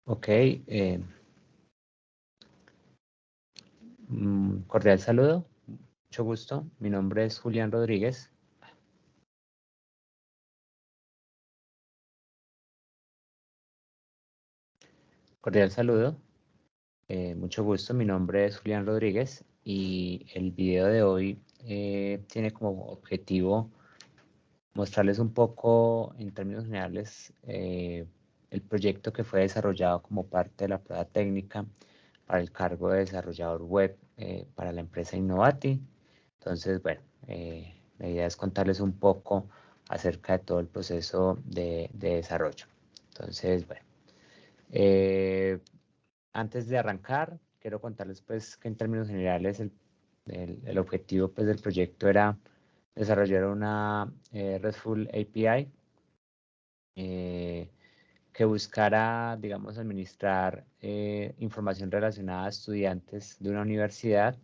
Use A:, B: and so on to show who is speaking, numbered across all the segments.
A: Ok, cordial saludo, mucho gusto. Mi nombre es Julián Rodríguez. Cordial saludo, mucho gusto. Mi nombre es Julián Rodríguez y el video de hoy tiene como objetivo mostrarles un poco, en términos generales, el proyecto que fue desarrollado como parte de la prueba técnica para el cargo de desarrollador web para la empresa Innovati. Entonces, bueno, la idea es contarles un poco acerca de todo el proceso de desarrollo. Entonces, bueno, eh, antes de arrancar, quiero contarles pues que en términos generales el objetivo pues del proyecto era desarrollar una RESTful API que buscara, digamos, administrar información relacionada a estudiantes de una universidad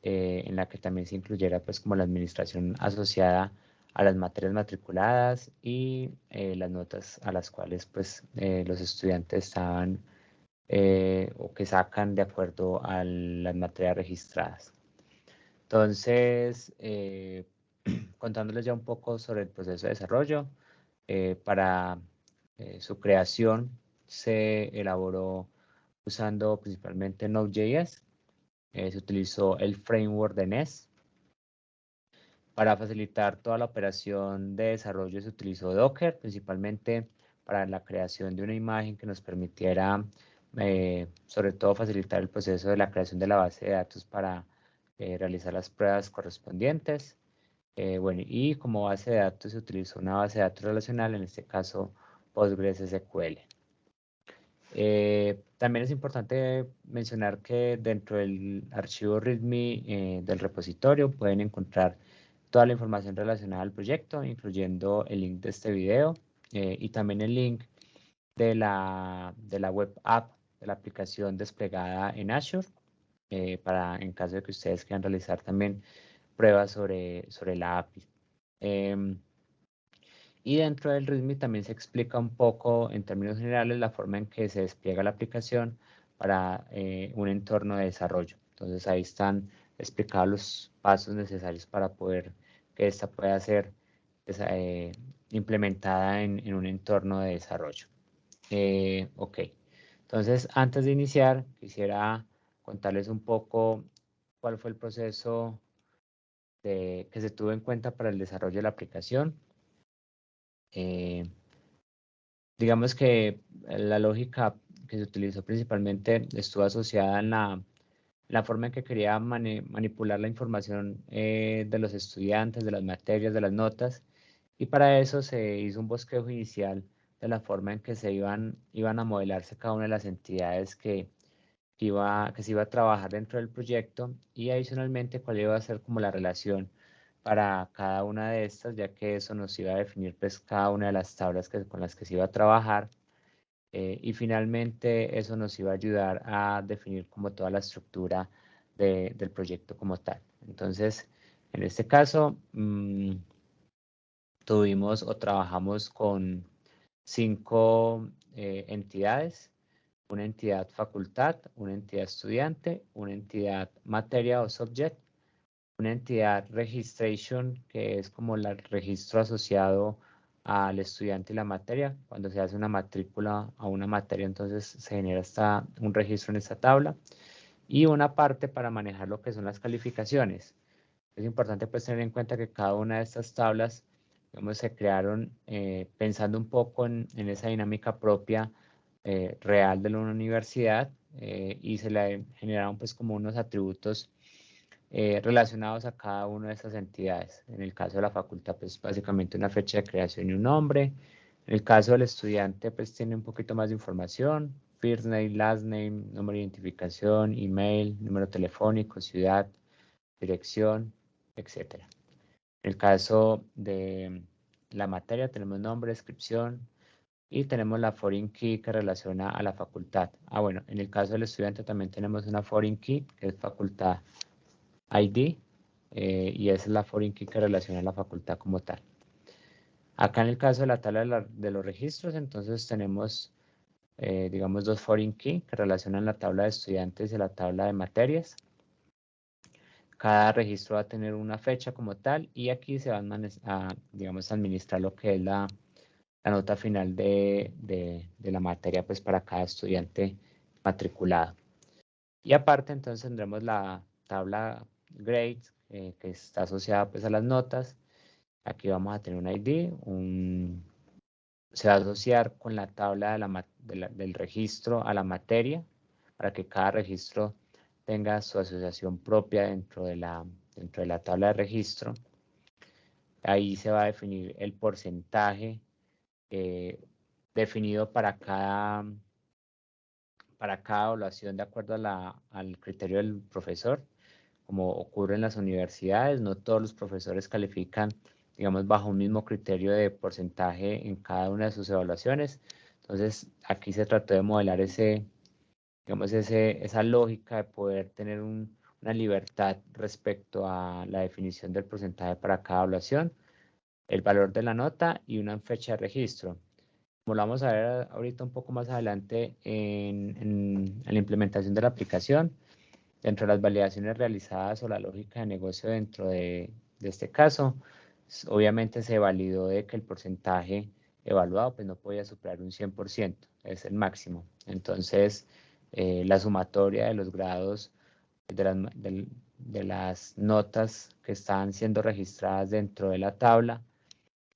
A: en la que también se incluyera pues como la administración asociada a las materias matriculadas y las notas a las cuales pues los estudiantes estaban o que sacan de acuerdo a las materias registradas. Entonces, contándoles ya un poco sobre el proceso de desarrollo, para su creación se elaboró usando principalmente Node.js. Se utilizó el framework de NES. Para facilitar toda la operación de desarrollo se utilizó Docker, principalmente para la creación de una imagen que nos permitiera, sobre todo, facilitar el proceso de la creación de la base de datos para realizar las pruebas correspondientes. Bueno, y como base de datos se utilizó una base de datos relacional, en este caso PostgreSQL. También es importante mencionar que dentro del archivo README del repositorio pueden encontrar toda la información relacionada al proyecto, incluyendo el link de este video y también el link de la web app, de la aplicación desplegada en Azure, en caso de que ustedes quieran realizar también pruebas sobre la API. Y dentro del README también se explica un poco, en términos generales, la forma en que se despliega la aplicación para un entorno de desarrollo. Entonces ahí están explicados los pasos necesarios para poder que esta pueda ser implementada en un entorno de desarrollo. Ok, entonces antes de iniciar quisiera contarles un poco cuál fue el proceso que se tuvo en cuenta para el desarrollo de la aplicación. Eh, Digamos que la lógica que se utilizó principalmente estuvo asociada en la forma en que quería manipular la información de los estudiantes, de las materias, de las notas, y para eso se hizo un bosquejo inicial de la forma en que iban a modelarse cada una de las entidades que se iba a trabajar dentro del proyecto y adicionalmente cuál iba a ser como la relación para cada una de estas, ya que eso nos iba a definir pues cada una de las tablas con las que se iba a trabajar y finalmente eso nos iba a ayudar a definir como toda la estructura del proyecto como tal. Entonces, en este caso, tuvimos o trabajamos con 5 entidades: una entidad facultad, una entidad estudiante, una entidad materia o subject, una entidad registration, que es como el registro asociado al estudiante y la materia. Cuando se hace una matrícula a una materia, entonces se genera un registro en esta tabla. Y una parte para manejar lo que son las calificaciones. Es importante pues tener en cuenta que cada una de estas tablas, digamos, se crearon pensando un poco en esa dinámica propia real de una universidad y se le generaron pues como unos atributos relacionados a cada una de esas entidades. En el caso de la facultad, pues básicamente una fecha de creación y un nombre. En el caso del estudiante, pues tiene un poquito más de información: first name, last name, número de identificación, email, número telefónico, ciudad, dirección, etcétera. En el caso de la materia tenemos nombre, descripción y tenemos la foreign key que relaciona a la facultad. Bueno, en el caso del estudiante también tenemos una foreign key que es facultad ID y esa es la foreign key que relaciona a la facultad como tal. Acá en el caso de la tabla de los registros, entonces tenemos digamos, dos foreign key que relacionan la tabla de estudiantes y la tabla de materias. Cada registro va a tener una fecha como tal y aquí se van a, digamos, administrar lo que es la nota final de la materia pues para cada estudiante matriculado. Y aparte entonces tendremos la tabla grades que está asociada pues a las notas. Aquí vamos a tener un ID, se va a asociar con la tabla del registro a la materia para que cada registro tenga su asociación propia dentro de la tabla de registro. Ahí se va a definir el porcentaje definido para cada evaluación de acuerdo al criterio del profesor. Como ocurre en las universidades, no todos los profesores califican, digamos, bajo un mismo criterio de porcentaje en cada una de sus evaluaciones. Entonces, aquí se trató de modelar esa lógica de poder tener una libertad respecto a la definición del porcentaje para cada evaluación, el valor de la nota y una fecha de registro. Como lo vamos a ver ahorita un poco más adelante en la implementación de la aplicación, dentro de las validaciones realizadas o la lógica de negocio dentro de este caso, obviamente se validó de que el porcentaje evaluado pues no podía superar un 100%, es el máximo. Entonces, la sumatoria de los grados de las notas que están siendo registradas dentro de la tabla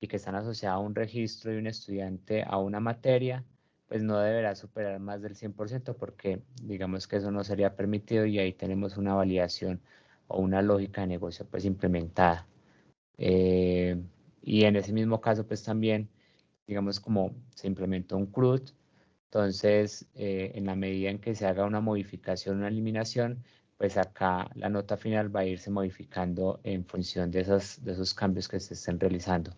A: y que están asociadas a un registro de un estudiante a una materia, pues no deberá superar más del 100% porque digamos que eso no sería permitido y ahí tenemos una validación o una lógica de negocio pues implementada. Y en ese mismo caso pues también, digamos como se implementó un CRUD, entonces en la medida en que se haga una modificación, una eliminación, pues acá la nota final va a irse modificando en función de esos cambios que se estén realizando.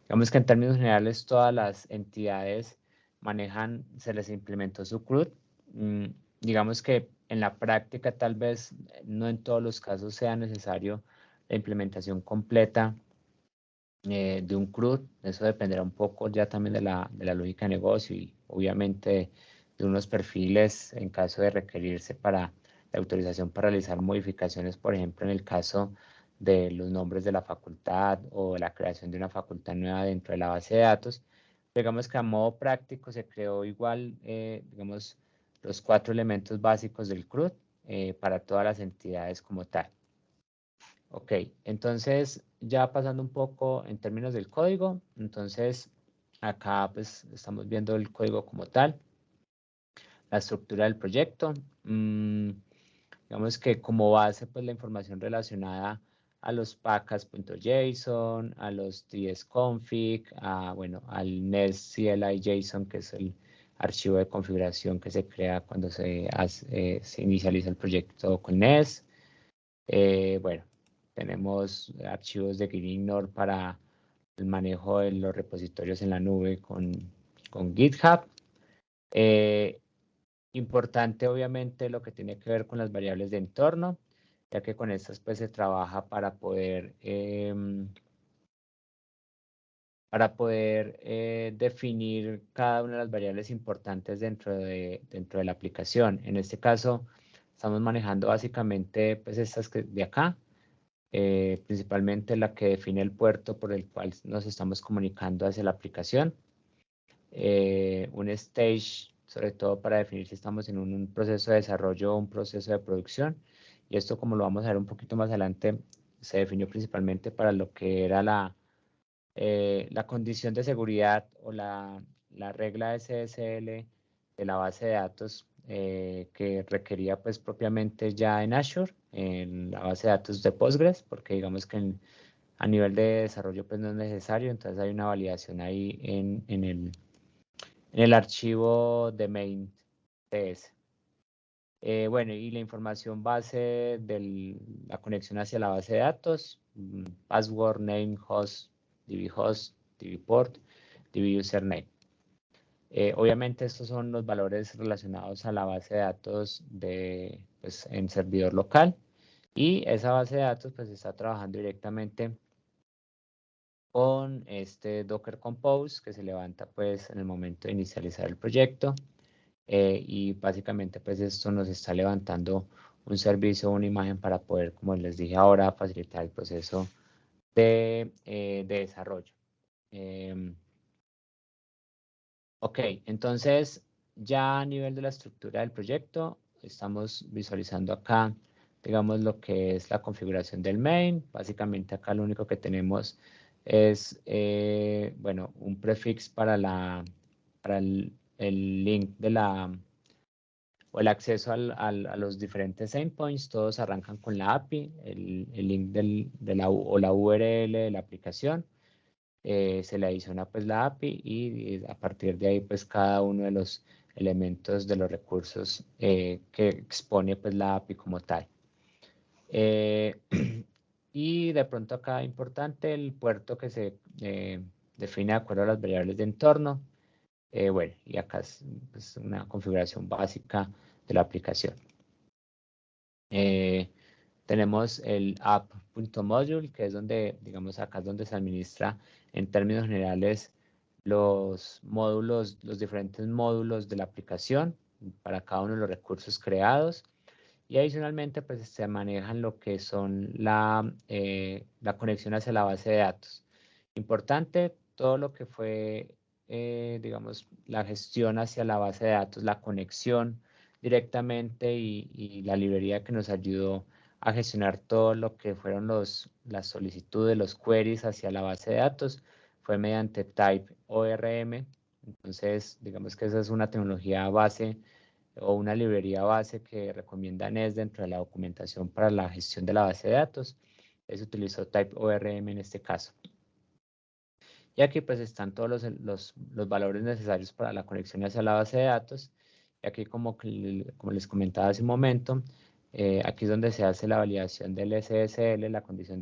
A: Digamos que en términos generales todas las entidades se les implementó su CRUD. Digamos que en la práctica tal vez no en todos los casos sea necesario la implementación completa de un CRUD. Eso dependerá un poco ya también de la lógica de negocio y obviamente de unos perfiles en caso de requerirse para la autorización para realizar modificaciones, por ejemplo, en el caso de los nombres de la facultad o la creación de una facultad nueva dentro de la base de datos. Digamos que a modo práctico se creó igual, digamos, los 4 elementos básicos del CRUD para todas las entidades como tal. Ok, entonces ya pasando un poco en términos del código, entonces acá pues estamos viendo el código como tal, la estructura del proyecto. Digamos que como base pues la información relacionada a los package.json, a los tsconfig, bueno, al nest CLI JSON que es el archivo de configuración que se crea cuando se inicializa el proyecto con nest. Bueno, tenemos archivos de Greenor para el manejo de los repositorios en la nube con GitHub. Importante, obviamente, lo que tiene que ver con las variables de entorno, ya que con estas pues se trabaja para poder definir cada una de las variables importantes dentro de la aplicación. En este caso, estamos manejando básicamente pues estas de acá, principalmente la que define el puerto por el cual nos estamos comunicando hacia la aplicación. Un stage, sobre todo para definir si estamos en un proceso de desarrollo o un proceso de producción. Y esto, como lo vamos a ver un poquito más adelante, se definió principalmente para lo que era la condición de seguridad o la regla SSL de la base de datos que requería pues propiamente ya en Azure, en la base de datos de Postgres, porque digamos que a nivel de desarrollo pues no es necesario, entonces hay una validación ahí en el archivo de main.ts. Bueno, y la información base de la conexión hacia la base de datos, password, name, host, dbhost, dbport, dbusername. Obviamente estos son los valores relacionados a la base de datos pues, en servidor local y esa base de datos pues está trabajando directamente con este Docker Compose que se levanta pues en el momento de inicializar el proyecto. y básicamente pues esto nos está levantando un servicio o una imagen para poder, como les dije ahora, facilitar el proceso de desarrollo. Ok, entonces ya a nivel de la estructura del proyecto, estamos visualizando acá, digamos, lo que es la configuración del main. Básicamente acá lo único que tenemos es, bueno, un prefix para el link de o el acceso a los diferentes endpoints. Todos arrancan con la API, el link o la URL de la aplicación. Se le adiciona pues la API y a partir de ahí pues cada uno de los elementos de los recursos que expone pues la API como tal. Y de pronto acá importante el puerto que se define de acuerdo a las variables de entorno. Bueno, y acá es pues, una configuración básica de la aplicación. Tenemos el app.module, que es donde, digamos, acá es donde se administra en términos generales los módulos, los diferentes módulos de la aplicación para cada uno de los recursos creados. Y adicionalmente, pues se manejan lo que son la conexión hacia la base de datos. Importante, todo lo que fue, digamos, la gestión hacia la base de datos, la conexión directamente y la librería que nos ayudó a gestionar todo lo que fueron las solicitudes, los queries hacia la base de datos, fue mediante Type ORM. Entonces, digamos que esa es una tecnología base o una librería base que recomienda NES dentro de la documentación para la gestión de la base de datos. Se utilizó Type ORM en este caso. Y aquí pues están todos los valores necesarios para la conexión hacia la base de datos. Y aquí como les comentaba hace un momento, aquí es donde se hace la validación del SSL, la condición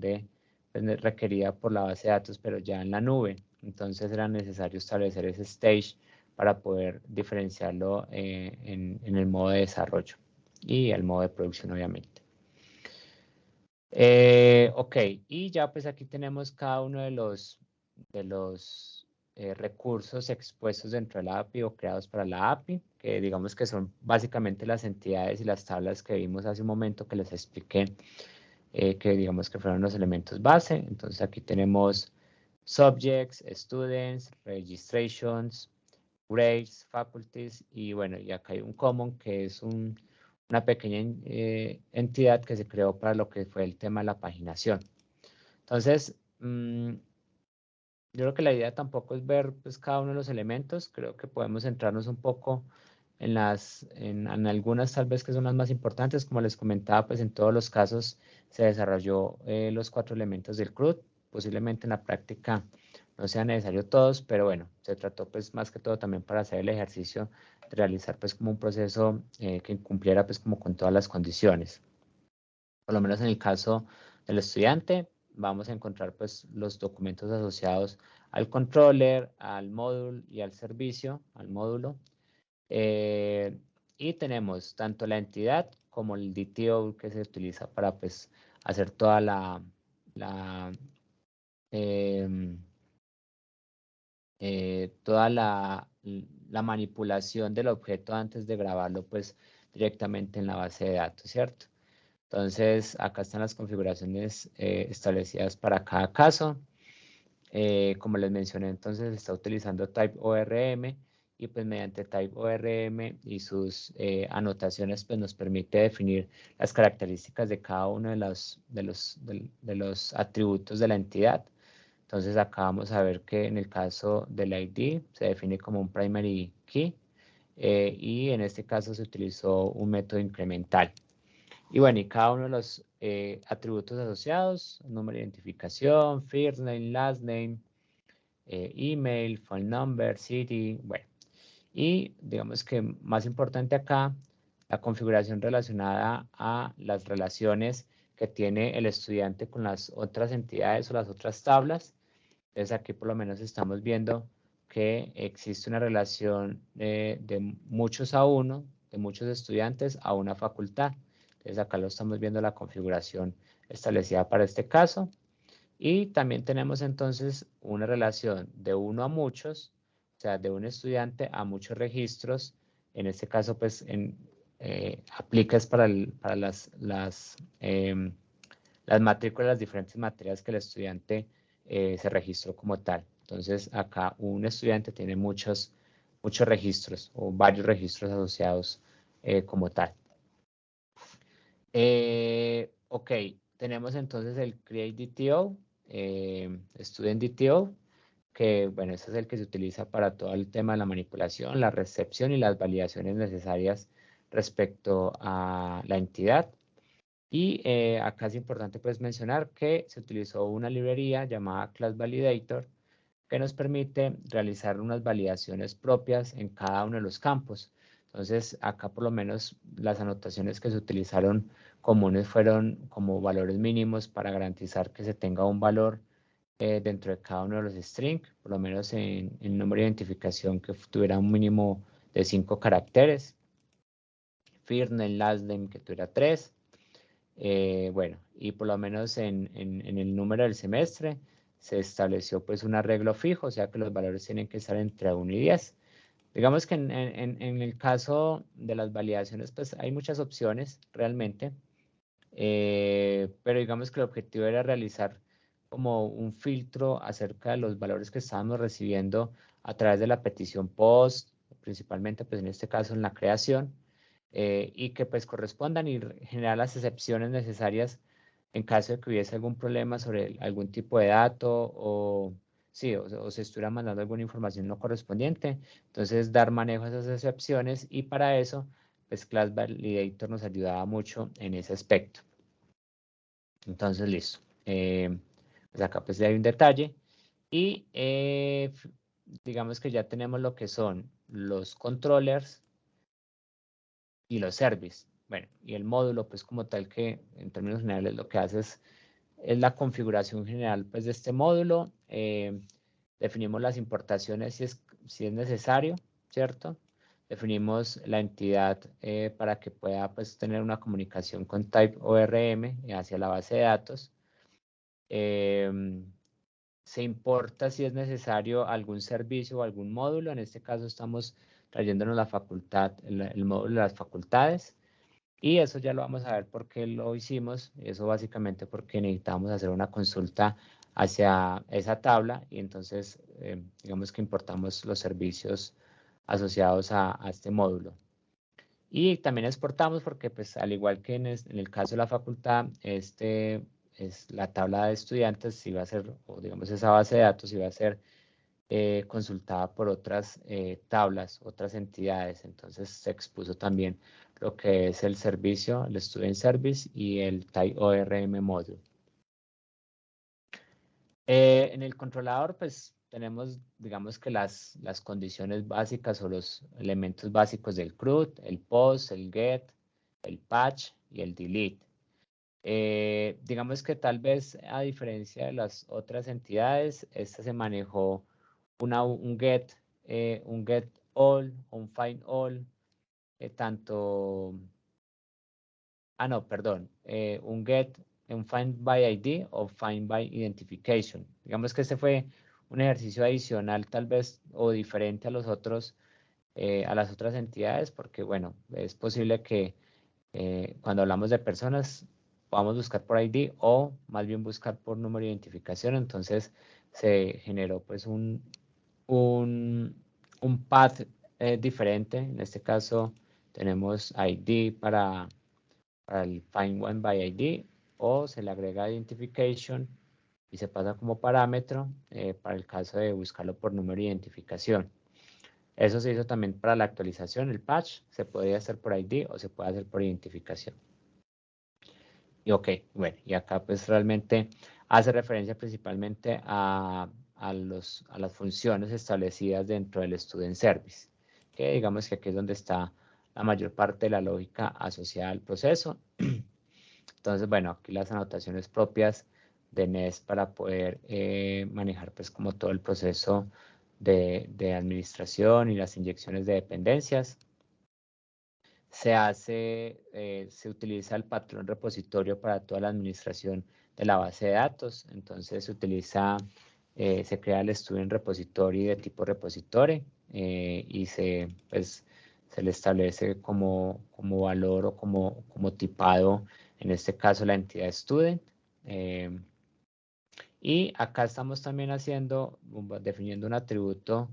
A: pues, requerida por la base de datos, pero ya en la nube. Entonces era necesario establecer ese stage para poder diferenciarlo en el modo de desarrollo y el modo de producción, obviamente. Ok, y ya pues aquí tenemos cada uno de los recursos expuestos dentro de la API o creados para la API, que digamos que son básicamente las entidades y las tablas que vimos hace un momento que les expliqué, que digamos que fueron los elementos base. Entonces aquí tenemos subjects, students, registrations, grades, faculties y bueno, y acá hay un common que es una pequeña entidad que se creó para lo que fue el tema de la paginación. Entonces, yo creo que la idea tampoco es ver pues, cada uno de los elementos, creo que podemos centrarnos un poco en algunas tal vez que son las más importantes, como les comentaba, pues en todos los casos se desarrolló los 4 elementos del CRUD, posiblemente en la práctica no sean necesarios todos, pero bueno, se trató pues más que todo también para hacer el ejercicio de realizar pues como un proceso que cumpliera pues como con todas las condiciones. Por lo menos en el caso del estudiante, vamos a encontrar pues los documentos asociados al controller, al módulo y al servicio, al módulo. Y tenemos tanto la entidad como el DTO que se utiliza para pues hacer toda toda la manipulación del objeto antes de grabarlo pues directamente en la base de datos, ¿cierto? Entonces, acá están las configuraciones establecidas para cada caso. Como les mencioné, entonces está utilizando Type ORM y pues mediante Type ORM y sus anotaciones pues nos permite definir las características de cada uno de los atributos de la entidad. Entonces acá vamos a ver que en el caso del ID se define como un primary key y en este caso se utilizó un método incremental. Y bueno, y cada uno de los atributos asociados, número de identificación, first name, last name, email, phone number, city, bueno. Y digamos que más importante acá, la configuración relacionada a las relaciones que tiene el estudiante con las otras entidades o las otras tablas. Entonces aquí por lo menos estamos viendo que existe una relación de muchos a uno, de muchos estudiantes a una facultad. Entonces acá lo estamos viendo la configuración establecida para este caso. Y también tenemos entonces una relación de uno a muchos, o sea, de un estudiante a muchos registros en este caso, pues, aplicas para las matrículas, las diferentes materias que el estudiante se registró como tal. Entonces, acá un estudiante tiene muchos registros o varios registros asociados como tal. Ok, tenemos entonces el Create DTO, Student DTO, que bueno, este es el que se utiliza para todo el tema de la manipulación, la recepción y las validaciones necesarias respecto a la entidad. Y acá es importante pues mencionar que se utilizó una librería llamada Class Validator que nos permite realizar unas validaciones propias en cada uno de los campos. Entonces, acá por lo menos las anotaciones que se utilizaron comunes fueron como valores mínimos para garantizar que se tenga un valor dentro de cada uno de los strings, por lo menos en número de identificación que tuviera un mínimo de 5 caracteres. First name, last name que tuviera 3. Bueno, y por lo menos en el número del semestre se estableció pues un arreglo fijo, o sea que los valores tienen que estar entre 1 y 10. Digamos que en el caso de las validaciones pues hay muchas opciones realmente, pero digamos que el objetivo era realizar como un filtro acerca de los valores que estábamos recibiendo a través de la petición POST, principalmente pues en este caso en la creación, y que pues correspondan y generar las excepciones necesarias en caso de que hubiese algún problema sobre algún tipo de dato o, sí, o se estuviera mandando alguna información no correspondiente. Entonces dar manejo a esas excepciones y para eso pues Class Validator nos ayudaba mucho en ese aspecto. Entonces, listo. Pues acá pues ya hay un detalle y digamos que ya tenemos lo que son los controllers y los service. Bueno, y el módulo pues como tal que en términos generales lo que hace es la configuración general pues de este módulo. Definimos las importaciones si es necesario, ¿cierto? Definimos la entidad para que pueda pues tener una comunicación con type ORM hacia la base de datos. Se importa si es necesario algún servicio o algún módulo. En este caso estamos trayéndonos la facultad, el módulo de las facultades. Y eso ya lo vamos a ver por qué lo hicimos. Eso básicamente porque necesitamos hacer una consulta hacia esa tabla y entonces digamos que importamos los servicios asociados a este módulo. Y también exportamos porque pues al igual que en el caso de la facultad, es la tabla de estudiantes si va a ser, o digamos esa base de datos si va a ser consultada por otras tablas, otras entidades. Entonces se expuso también lo que es el servicio, el Student Service y el Type ORM Module. En el controlador, pues tenemos, digamos que las condiciones básicas o los elementos básicos del CRUD, el POST, el GET, el PATCH y el DELETE. Digamos que tal vez a diferencia de las otras entidades, esta se manejó un get all, un find all, tanto, no, perdón, un find by ID o find by identification. Digamos que este fue un ejercicio adicional tal vez o diferente a los otros, a las otras entidades, porque bueno, es posible que cuando hablamos de personas podamos buscar por ID o más bien buscar por número de identificación. Entonces se generó pues un path diferente. En este caso tenemos ID para el find one by ID o se le agrega identification y se pasa como parámetro para el caso de buscarlo por número de identificación. Eso se hizo también para la actualización, el patch, se podría hacer por ID o se puede hacer por identificación. Y ok, bueno, y acá pues realmente hace referencia principalmente a las funciones establecidas dentro del Student Service, que digamos que aquí es donde está la mayor parte de la lógica asociada al proceso. Entonces, bueno, aquí las anotaciones propias de NES para poder manejar pues como todo el proceso de administración y las inyecciones de dependencias. Se utiliza el patrón repositorio para toda la administración de la base de datos. Entonces se crea el student repository de tipo repository y se se le establece como valor o como tipado, en este caso la entidad student. Y acá estamos también definiendo un atributo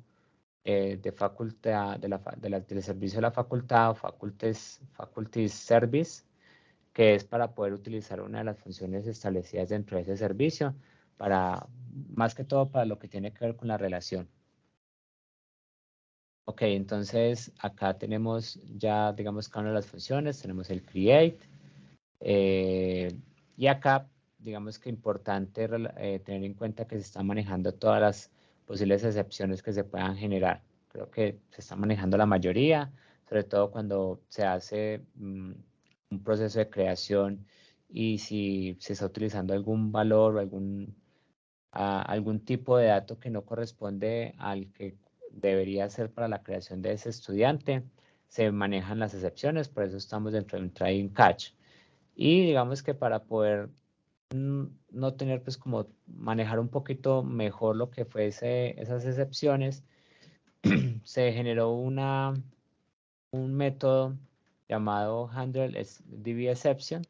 A: de facultad, del servicio de la facultad o faculty service, que es para poder utilizar una de las funciones establecidas dentro de ese servicio, más que todo para lo que tiene que ver con la relación. Ok, entonces acá tenemos ya, digamos, cada una de las funciones, tenemos el create, y acá, digamos que importante tener en cuenta que se están manejando todas las posibles excepciones que se puedan generar. Creo que se está manejando la mayoría, sobre todo cuando se hace un proceso de creación y si se está utilizando algún valor o algún tipo de dato que no corresponde al que debería ser para la creación de ese estudiante, se manejan las excepciones, por eso estamos dentro de un try and catch. Y digamos que para poder no tener pues como manejar un poquito mejor lo que fuese esas excepciones, se generó un método llamado handle_dbException,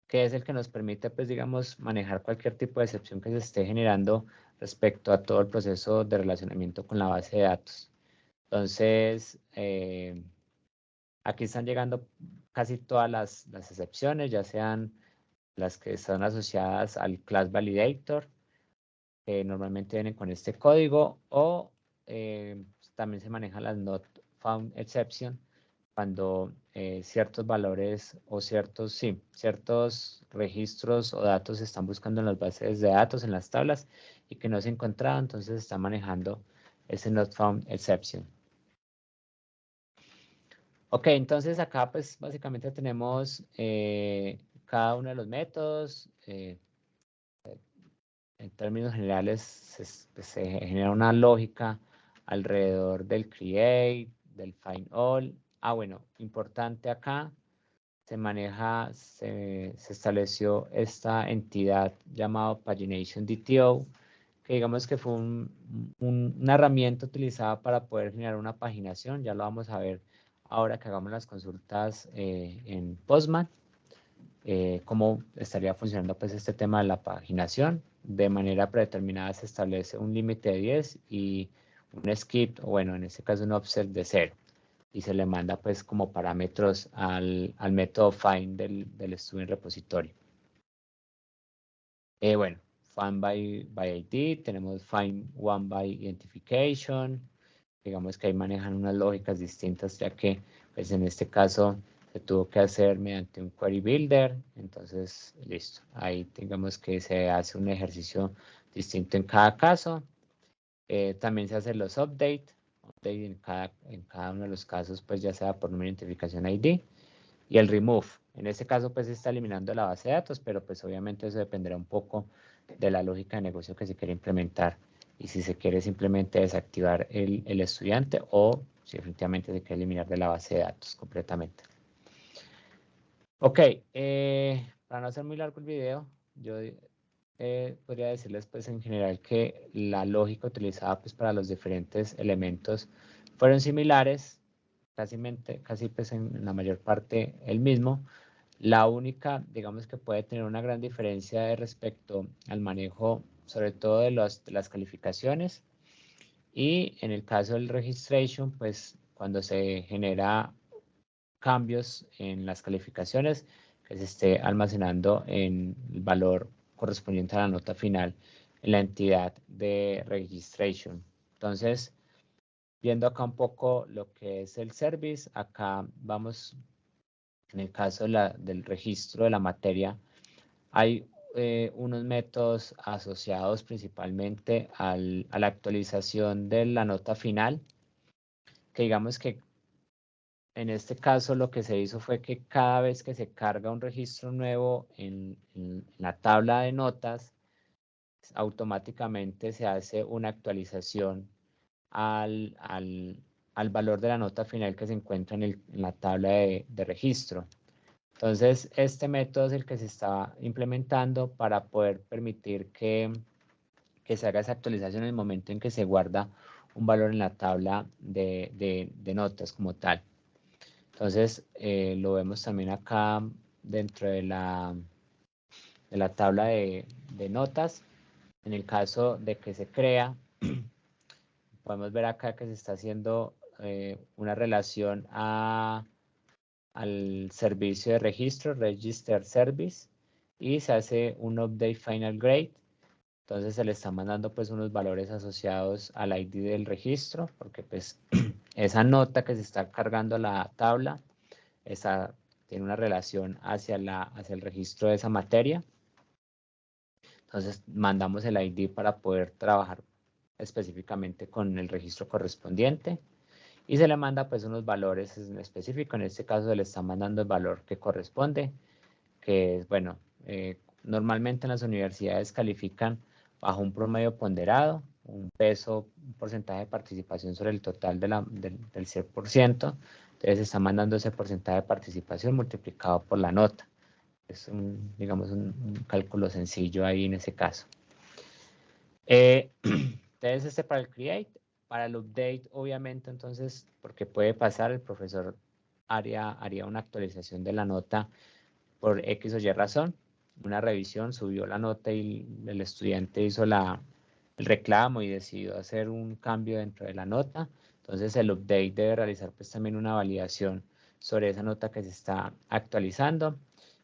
A: que es el que nos permite, pues, digamos, manejar cualquier tipo de excepción que se esté generando respecto a todo el proceso de relacionamiento con la base de datos. Entonces, aquí están llegando casi todas las excepciones, ya sean las que están asociadas al class validator, que normalmente vienen con este código, o también se manejan las not found exception, cuando ciertos valores o ciertos registros o datos se están buscando en las bases de datos, en las tablas, y que no se encontraban, entonces se está manejando ese not found exception. Ok, entonces acá pues básicamente tenemos cada uno de los métodos. En términos generales se genera una lógica alrededor del create, del find all. Bueno, importante acá, se estableció esta entidad llamada Pagination DTO, que digamos que fue una herramienta utilizada para poder generar una paginación. Ya lo vamos a ver ahora que hagamos las consultas en Postman. Cómo estaría funcionando pues este tema de la paginación. De manera predeterminada se establece un límite de 10 y un skip, o bueno, en este caso un offset de 0. Y se le manda pues como parámetros al método find del student repositorio. Bueno, find by ID, tenemos find one by identification. Digamos que ahí manejan unas lógicas distintas, ya que pues en este caso se tuvo que hacer mediante un query builder. Entonces, listo. Ahí digamos que se hace un ejercicio distinto en cada caso. También se hacen los update en cada uno de los casos, pues ya sea por número de identificación ID. Y el remove. En este caso, pues se está eliminando la base de datos, pero pues obviamente eso dependerá un poco de la lógica de negocio que se quiere implementar y si se quiere simplemente desactivar el estudiante o si definitivamente se quiere eliminar de la base de datos completamente. Ok, para no hacer muy largo el video, yo podría decirles pues en general que la lógica utilizada pues para los diferentes elementos fueron similares, casi pues en la mayor parte el mismo. La única, digamos que puede tener una gran diferencia respecto al manejo, sobre todo de las calificaciones. Y en el caso del registration, pues cuando se genera cambios en las calificaciones, que se esté almacenando en el valor correspondiente a la nota final en la entidad de registration. Entonces, viendo acá un poco lo que es el service, acá vamos, en el caso del registro de la materia, hay unos métodos asociados principalmente a la actualización de la nota final, que digamos que en este caso lo que se hizo fue que cada vez que se carga un registro nuevo en la tabla de notas, automáticamente se hace una actualización al valor de la nota final que se encuentra en la tabla de registro. Entonces, este método es el que se está implementando para poder permitir que se haga esa actualización en el momento en que se guarda un valor en la tabla de notas como tal. Entonces, lo vemos también acá dentro de la tabla de notas. En el caso de que se crea, podemos ver acá que se está haciendo una relación al servicio de registro, Register Service, y se hace un Update Final Grade. Entonces se le están mandando pues unos valores asociados al ID del registro, porque pues esa nota que se está cargando a la tabla tiene una relación hacia el registro de esa materia. Entonces mandamos el ID para poder trabajar específicamente con el registro correspondiente y se le manda pues unos valores en específico. En este caso se le está mandando el valor que corresponde, que es, bueno, normalmente en las universidades califican bajo un promedio ponderado, un peso, un porcentaje de participación sobre el total del 100%. Entonces se está mandando ese porcentaje de participación multiplicado por la nota. Es digamos, un cálculo sencillo ahí en ese caso. Entonces para el create, para el update obviamente entonces, porque puede pasar, el profesor haría una actualización de la nota por X o Y razón, una revisión, subió la nota y el estudiante hizo el reclamo y decidió hacer un cambio dentro de la nota. Entonces el update debe realizar pues también una validación sobre esa nota que se está actualizando.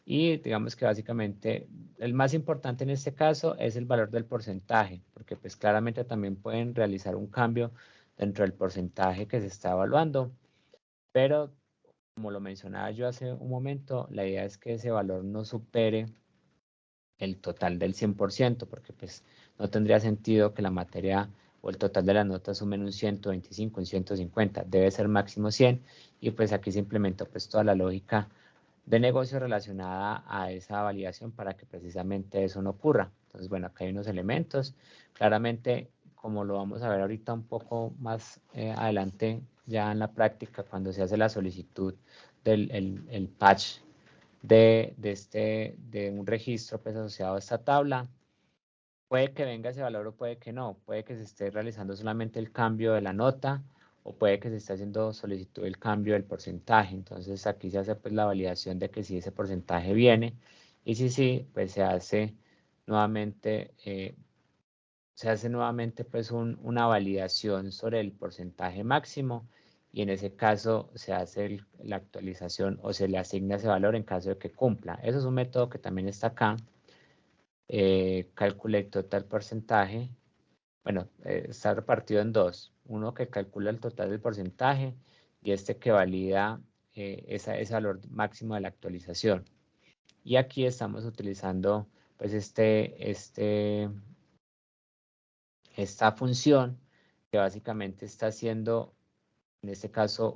A: Y digamos que básicamente el más importante en este caso es el valor del porcentaje, porque pues claramente también pueden realizar un cambio dentro del porcentaje que se está evaluando, pero como lo mencionaba yo hace un momento, la idea es que ese valor no supere el total del 100%, porque pues no tendría sentido que la materia o el total de las notas sumen un 125, un 150, debe ser máximo 100, y pues aquí se implementó pues toda la lógica de negocio relacionada a esa validación para que precisamente eso no ocurra. Entonces, bueno, acá hay unos elementos. Claramente, como lo vamos a ver ahorita un poco más adelante, ya en la práctica, cuando se hace la solicitud del el patch de un registro pues, asociado a esta tabla, puede que venga ese valor o puede que no. Puede que se esté realizando solamente el cambio de la nota o puede que se esté haciendo solicitud del cambio del porcentaje. Entonces aquí se hace pues la validación de que si ese porcentaje viene y si sí, pues se hace nuevamente, pues una validación sobre el porcentaje máximo y en ese caso se hace la actualización o se le asigna ese valor en caso de que cumpla. Eso es un método que también está acá. Calcule el total porcentaje. Bueno, está repartido en dos. Uno que calcula el total del porcentaje y este que valida ese valor máximo de la actualización. Y aquí estamos utilizando pues esta función que básicamente está haciendo, en este caso,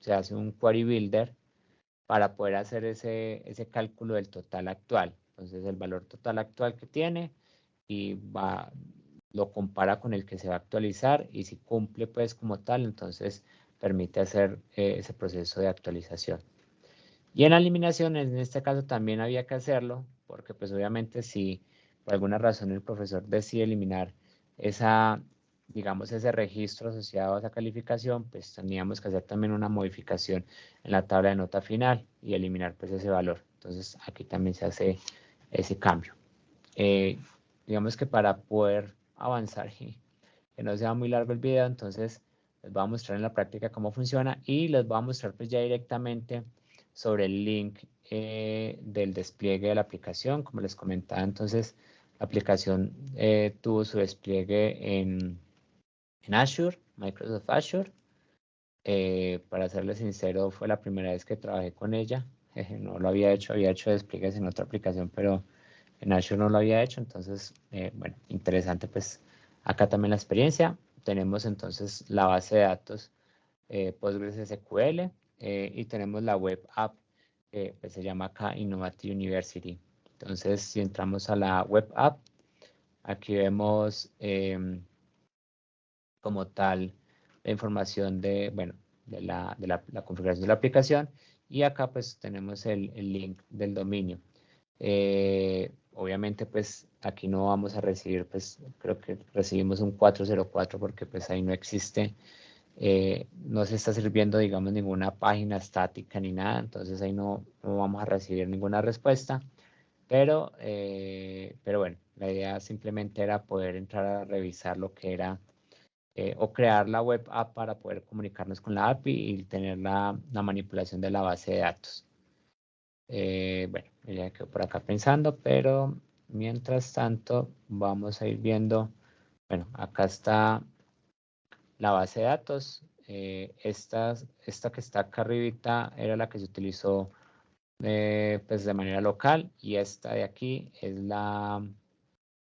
A: se hace un query builder para poder hacer ese cálculo del total actual. Entonces, el valor total actual que tiene y lo compara con el que se va a actualizar y si cumple pues como tal, entonces permite hacer ese proceso de actualización. Y en la eliminación, en este caso también había que hacerlo, porque pues obviamente si por alguna razón el profesor decide eliminar digamos, ese registro asociado a esa calificación, pues teníamos que hacer también una modificación en la tabla de nota final y eliminar pues ese valor. Entonces aquí también se hace ese cambio. Digamos que para poder avanzar y que no sea muy largo el video, entonces les voy a mostrar en la práctica cómo funciona y les voy a mostrar pues ya directamente sobre el link del despliegue de la aplicación. Como les comentaba, entonces la aplicación tuvo su despliegue en Azure, Microsoft Azure. Para serles sincero, fue la primera vez que trabajé con ella. No lo había hecho despliegues en otra aplicación, pero en Azure no lo había hecho. Entonces, bueno, interesante pues acá también la experiencia. Tenemos entonces la base de datos PostgreSQL y tenemos la web app que pues, se llama acá Innovative University. Entonces, si entramos a la web app, aquí vemos como tal la información de, bueno, de la configuración de la aplicación y acá pues tenemos el link del dominio. obviamente pues aquí no vamos a recibir, pues creo que recibimos un 404 porque pues ahí no existe, no se está sirviendo digamos ninguna página estática ni nada, entonces ahí no vamos a recibir ninguna respuesta. Pero bueno, la idea simplemente era poder entrar a revisar lo que era o crear la web app para poder comunicarnos con la API y tener la manipulación de la base de datos. Bueno, ya quedo por acá pensando, pero mientras tanto vamos a ir viendo, bueno, acá está la base de datos. Esta que está acá arribita era la que se utilizó pues de manera local y esta de aquí es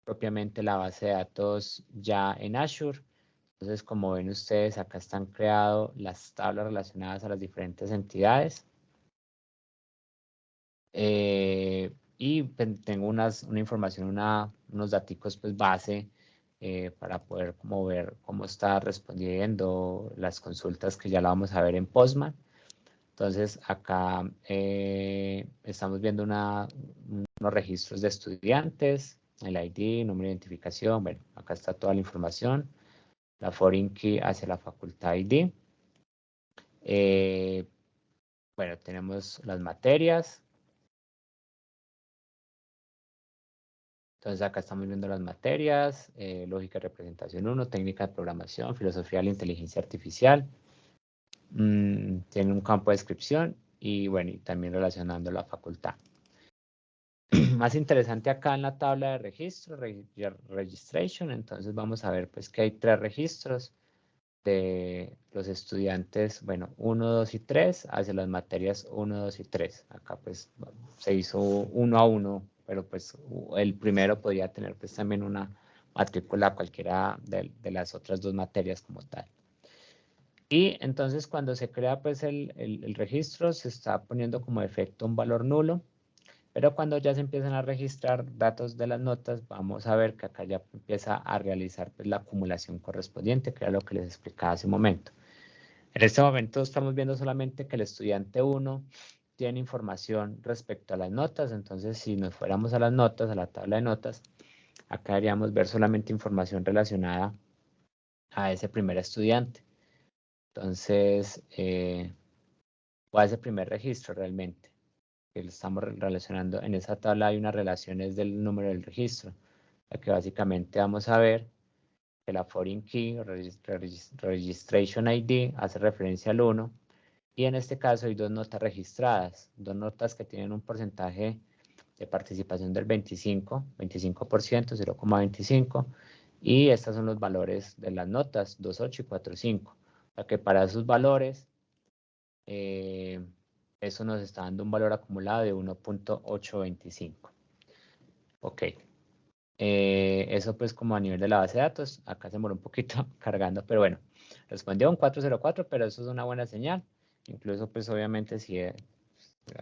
A: propiamente la base de datos ya en Azure. Entonces, como ven ustedes, acá están creadas las tablas relacionadas a las diferentes entidades. Y pues, tengo una información, unos datos pues base para poder como ver cómo está respondiendo las consultas que ya la vamos a ver en Postman. Entonces acá estamos viendo unos registros de estudiantes, el ID, número de identificación, bueno, acá está toda la información, la foreign key hacia la facultad ID. Bueno, tenemos las materias. Entonces acá estamos viendo las materias, lógica de representación 1, técnica de programación, filosofía de la inteligencia artificial. Tiene un campo de descripción y bueno, y también relacionando la facultad. Más interesante acá en la tabla de registro, registration, entonces vamos a ver pues que hay 3 registros de los estudiantes, bueno, 1, 2 y 3, hacia las materias 1, 2 y 3. Acá pues se hizo 1 a 1, pero pues el primero podría tener pues también una matrícula cualquiera de las otras 2 materias como tal. Y entonces cuando se crea pues el registro se está poniendo como efecto un valor nulo, pero cuando ya se empiezan a registrar datos de las notas, vamos a ver que acá ya empieza a realizar pues, la acumulación correspondiente, que era lo que les explicaba hace un momento. En este momento estamos viendo solamente que el estudiante 1 tiene información respecto a las notas, entonces si nos fuéramos a las notas, a la tabla de notas, acá deberíamos ver solamente información relacionada a ese primer estudiante. Entonces, o a ese primer registro realmente, que lo estamos relacionando. En esa tabla hay unas relaciones del número del registro, la que básicamente vamos a ver que la foreign key, registration ID, hace referencia al 1, y en este caso hay 2 notas registradas, 2 notas que tienen un porcentaje de participación del 25%, 0,25, y estos son los valores de las notas, 2.8 y 4.5. O sea que para esos valores, eso nos está dando un valor acumulado de 1.825. Ok. Eso pues como a nivel de la base de datos, acá se demoró un poquito cargando, pero bueno, respondió un 404, pero eso es una buena señal. Incluso pues obviamente si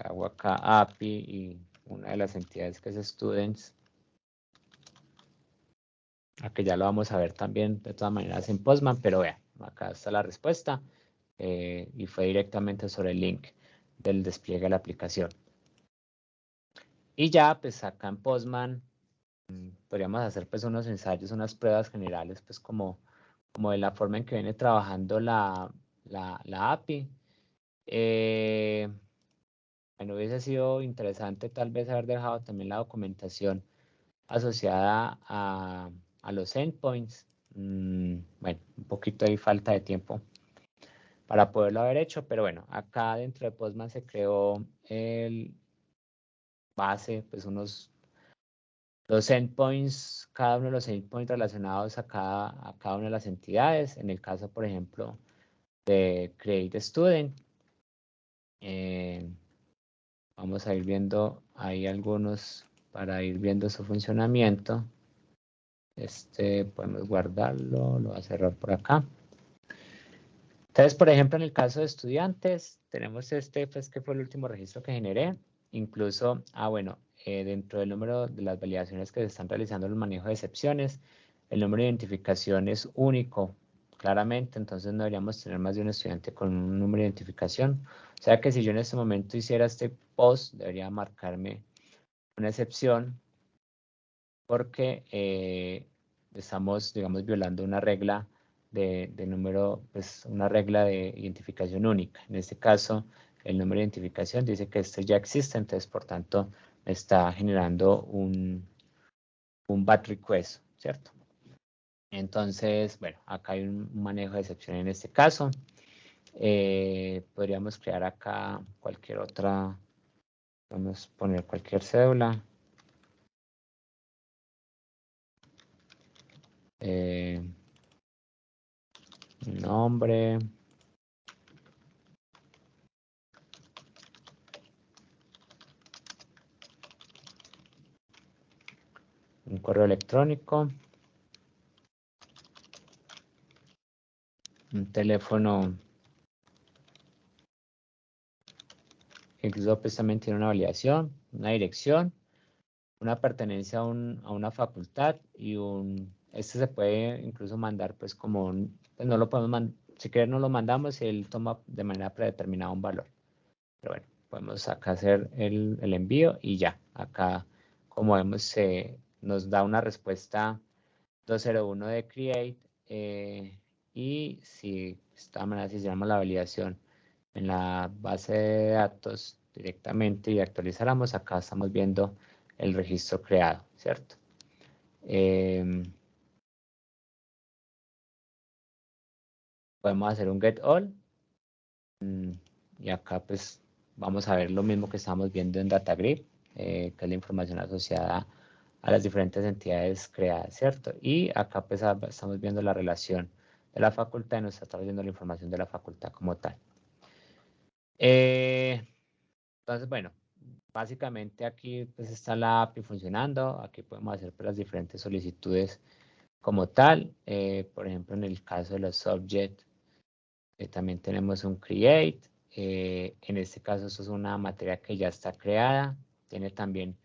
A: hago acá API y una de las entidades que es Students, aquí ya lo vamos a ver también de todas maneras en Postman, pero vean, acá está la respuesta y fue directamente sobre el link del despliegue de la aplicación. Y ya pues acá en Postman podríamos hacer pues unos ensayos, unas pruebas generales pues como de la forma en que viene trabajando la API. Bueno, hubiese sido interesante tal vez haber dejado también la documentación asociada a los endpoints. Bueno, un poquito de falta de tiempo para poderlo haber hecho, pero bueno, acá dentro de Postman se creó el base, pues los endpoints, cada uno de los endpoints relacionados a cada una de las entidades. En el caso, por ejemplo, de Create Student. Vamos a ir viendo ahí algunos para ir viendo su funcionamiento. Podemos guardarlo, lo voy a cerrar por acá. Entonces, por ejemplo, en el caso de estudiantes, tenemos pues que fue el último registro que generé. Incluso, bueno, dentro del número de las validaciones que se están realizando el manejo de excepciones, el número de identificación es único, claramente, entonces no deberíamos tener más de un estudiante con un número de identificación. O sea que si yo en este momento hiciera este post, debería marcarme una excepción porque estamos, digamos, violando una regla de número, pues una regla de identificación única. En este caso, el número de identificación dice que este ya existe, entonces, por tanto, está generando un bad request, ¿cierto? Entonces, bueno, acá hay un manejo de excepción en este caso. Podríamos crear acá cualquier otra, vamos a poner cualquier cédula. Nombre. Un correo electrónico. Un teléfono. XDOP también tiene una validación, una dirección, una pertenencia a una facultad y este se puede incluso mandar pues como pues no lo podemos mandar, si querés no lo mandamos y él toma de manera predeterminada un valor. Pero bueno, podemos acá hacer el envío y ya, acá como vemos nos da una respuesta 201 de create y si de esta manera si hiciéramos la validación en la base de datos directamente y actualizáramos, acá estamos viendo el registro creado, ¿cierto? Podemos hacer un get all y acá pues vamos a ver lo mismo que estamos viendo en DataGrid, que es la información asociada a las diferentes entidades creadas, ¿cierto? Y acá pues estamos viendo la relación de la facultad y nos está trayendo la información de la facultad como tal. Entonces, bueno, básicamente aquí pues está la API funcionando, aquí podemos hacer pues, las diferentes solicitudes como tal, por ejemplo en el caso de los subject también tenemos un create, en este caso esto es una materia que ya está creada, tiene también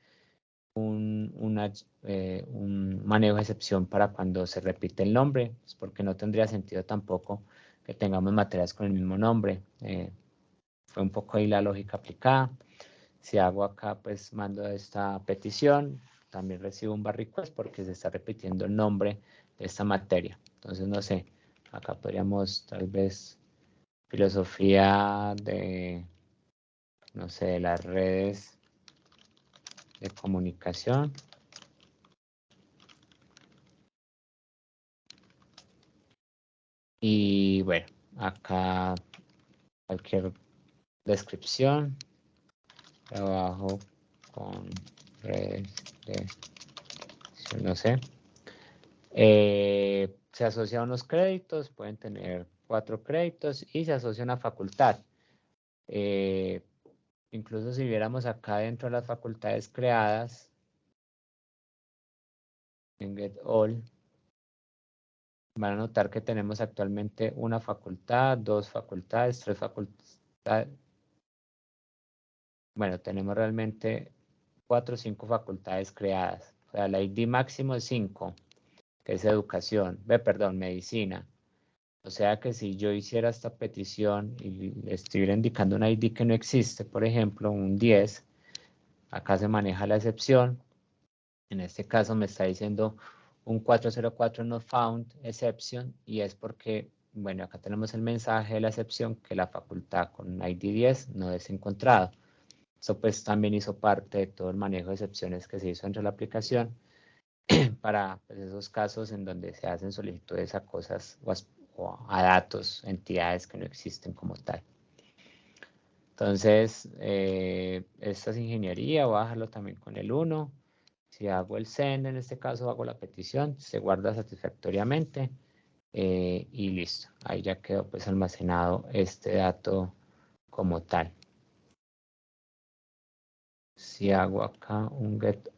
A: un manejo de excepción para cuando se repite el nombre, pues porque no tendría sentido tampoco que tengamos materias con el mismo nombre, fue un poco ahí la lógica aplicada. Si hago acá, pues mando esta petición, también recibo un bar request porque se está repitiendo el nombre de esta materia. Entonces, no sé, acá podríamos tal vez filosofía de, no sé, de las redes de comunicación. Y bueno, acá cualquier descripción. Trabajo con redes de, no sé. Se asocia a unos créditos, pueden tener 4 créditos y se asocia a una facultad. Incluso si viéramos acá dentro de las facultades creadas, en Get All, van a notar que tenemos actualmente una facultad, 2 facultades, 3 facultades. Bueno, tenemos realmente 4 o 5 facultades creadas. O sea, el ID máximo es 5, que es educación, perdón, medicina. O sea que si yo hiciera esta petición y le estuviera indicando un ID que no existe, por ejemplo, un 10, acá se maneja la excepción. En este caso me está diciendo un 404 not found exception y es porque, bueno, acá tenemos el mensaje de la excepción que la facultad con ID 10 no es encontrado. Eso pues también hizo parte de todo el manejo de excepciones que se hizo dentro de la aplicación para pues, esos casos en donde se hacen solicitudes a cosas o a datos, entidades que no existen como tal. Entonces, esta es ingeniería, voy a dejarlo también con el 1. Si hago el send, en este caso hago la petición, se guarda satisfactoriamente y listo. Ahí ya quedó pues almacenado este dato como tal. Si hago acá un get.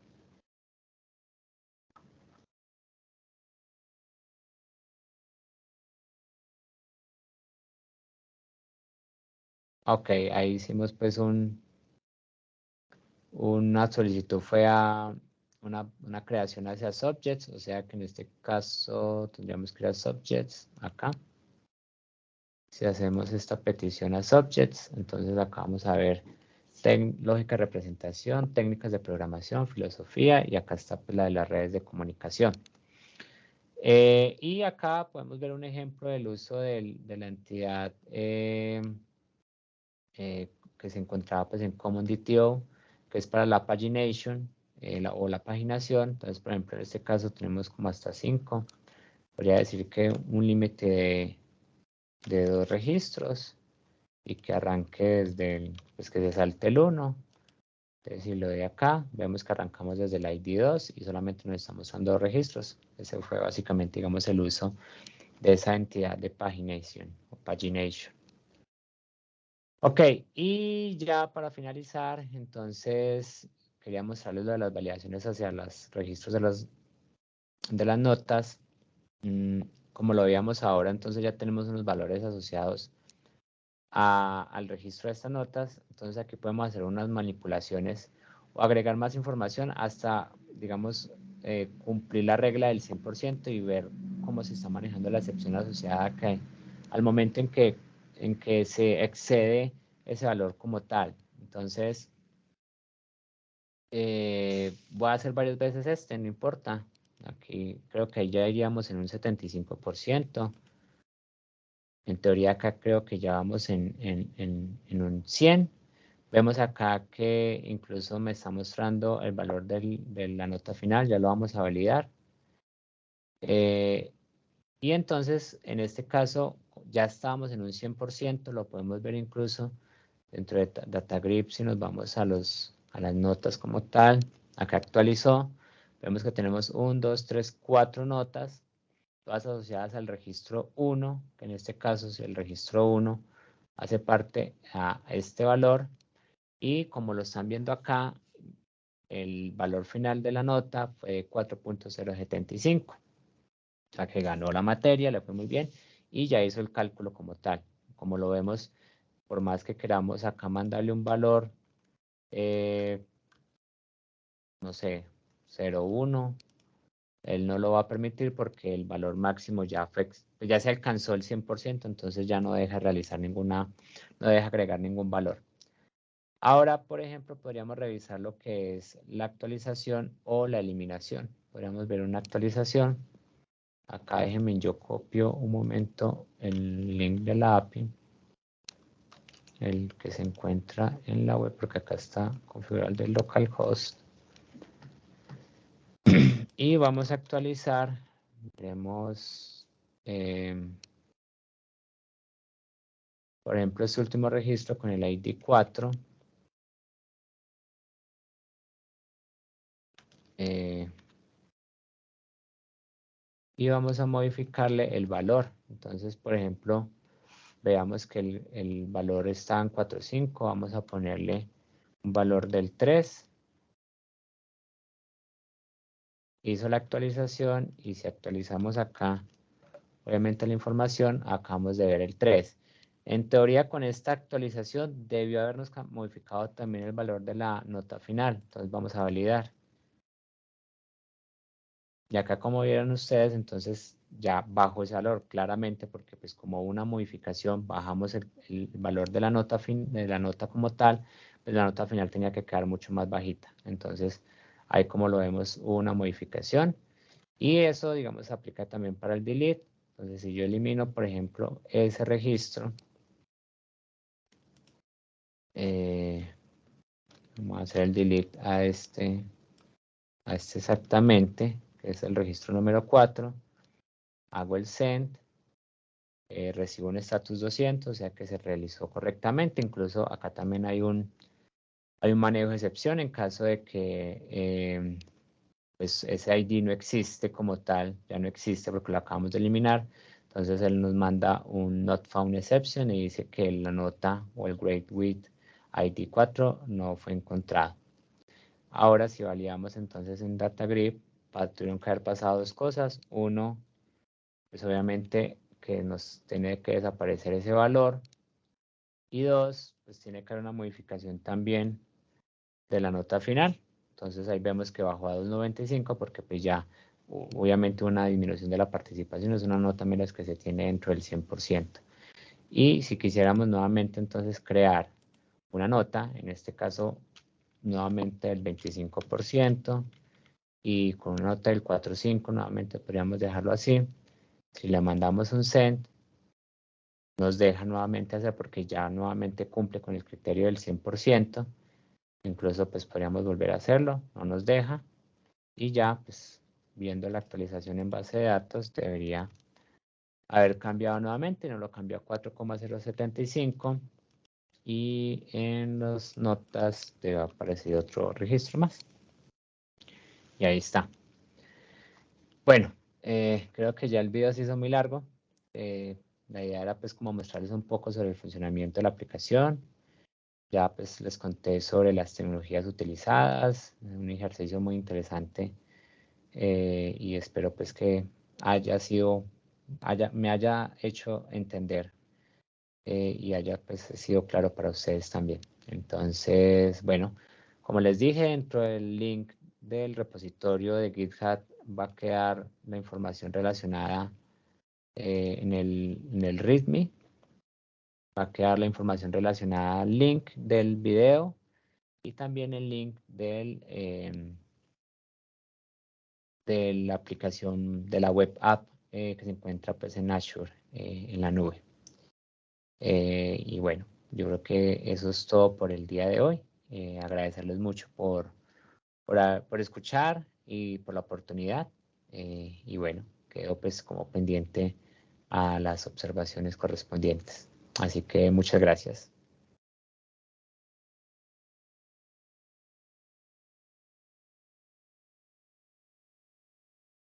A: Ok, ahí hicimos pues una solicitud fue a una creación hacia subjects, o sea que en este caso tendríamos que crear subjects acá. Si hacemos esta petición a subjects, entonces acá vamos a ver lógica de representación, técnicas de programación, filosofía, y acá está pues, la de las redes de comunicación. Y acá podemos ver un ejemplo del uso de la entidad que se encontraba pues, en CommonDTO, que es para la pagination o la paginación. Entonces, por ejemplo, en este caso tenemos como hasta 5. Podría decir que un límite de 2 registros y que arranque desde pues que se salte el 1. Entonces, si lo doy acá, vemos que arrancamos desde el ID 2 y solamente nos estamos usando 2 registros. Ese fue básicamente, digamos, el uso de esa entidad de pagination o pagination. Ok, y ya para finalizar, entonces quería mostrarles lo de las validaciones hacia los registros de las notas. Como lo veíamos ahora, entonces ya tenemos unos valores asociados al registro de estas notas. Entonces aquí podemos hacer unas manipulaciones o agregar más información hasta, digamos, cumplir la regla del 100% y ver cómo se está manejando la excepción asociada que al momento en que se excede ese valor como tal. Entonces, voy a hacer varias veces no importa. Aquí creo que ya iríamos en un 75%. En teoría acá creo que ya vamos en un 100. Vemos acá que incluso me está mostrando el valor de la nota final, ya lo vamos a validar. Y entonces, en este caso, ya estábamos en un 100%, lo podemos ver incluso dentro de DataGrip, si nos vamos a las notas como tal, acá actualizó, vemos que tenemos 1, 2, 3, 4 notas, todas asociadas al registro 1, que en este caso si el registro 1 hace parte a este valor, y como lo están viendo acá, el valor final de la nota fue 4.075. O sea que ganó la materia, le fue muy bien y ya hizo el cálculo como tal. Como lo vemos, por más que queramos acá mandarle un valor, no sé, 0,1, él no lo va a permitir porque el valor máximo ya se alcanzó el 100%, entonces ya no deja realizar no deja agregar ningún valor. Ahora, por ejemplo, podríamos revisar lo que es la actualización o la eliminación. Podríamos ver una actualización. Acá déjenme, yo copio un momento el link de la API, el que se encuentra en la web, porque acá está configurado el del localhost. Y vamos a actualizar, veremos, por ejemplo, este último registro con el ID 4. Y vamos a modificarle el valor. Entonces, por ejemplo, veamos que el valor está en 4.5. Vamos a ponerle un valor del 3. Hizo la actualización y si actualizamos acá, obviamente la información, acabamos de ver el 3. En teoría, con esta actualización debió habernos modificado también el valor de la nota final. Entonces vamos a validar. Y acá, como vieron ustedes, entonces ya bajo ese valor claramente, porque pues como una modificación bajamos el valor de la nota como tal, pues la nota final tenía que quedar mucho más bajita. Entonces ahí, como lo vemos, hubo una modificación y eso, digamos, se aplica también para el delete. Entonces si yo elimino, por ejemplo, ese registro, vamos a hacer el delete a este exactamente, que es el registro número 4, hago el send, recibo un status 200, o sea que se realizó correctamente. Incluso acá también hay un manejo de excepción en caso de que pues ese ID no existe como tal, ya no existe porque lo acabamos de eliminar. Entonces él nos manda un not found exception y dice que la nota o el grade with ID 4 no fue encontrado. Ahora, si validamos entonces en DataGrip, tuvieron que haber pasado 2 cosas. Uno, pues obviamente que nos tiene que desaparecer ese valor. Y 2, pues tiene que haber una modificación también de la nota final. Entonces ahí vemos que bajó a 2.95 porque pues ya obviamente una disminución de la participación es una nota menos que se tiene dentro del 100%. Y si quisiéramos nuevamente entonces crear una nota, en este caso nuevamente el 25%, y con una nota del 4.5 nuevamente podríamos dejarlo así. Si le mandamos un send, nos deja nuevamente hacer porque ya nuevamente cumple con el criterio del 100%. Incluso pues podríamos volver a hacerlo, no nos deja. Y ya pues viendo la actualización en base de datos debería haber cambiado nuevamente, no lo cambió a 4,075 y en las notas debe aparecer otro registro más. Y ahí está. Bueno, creo que ya el video se hizo muy largo. La idea era pues como mostrarles un poco sobre el funcionamiento de la aplicación. Ya pues les conté sobre las tecnologías utilizadas, un ejercicio muy interesante y espero pues que me haya hecho entender y haya pues sido claro para ustedes también. Entonces, bueno, como les dije, dentro del link del repositorio de GitHub va a quedar la información relacionada en el README, va a quedar la información relacionada al link del video y también el link de la aplicación de la web app que se encuentra pues en Azure, en la nube. Y bueno, yo creo que eso es todo por el día de hoy. Agradecerles mucho por escuchar y por la oportunidad. Y bueno, quedo pues como pendiente a las observaciones correspondientes. Así que muchas gracias.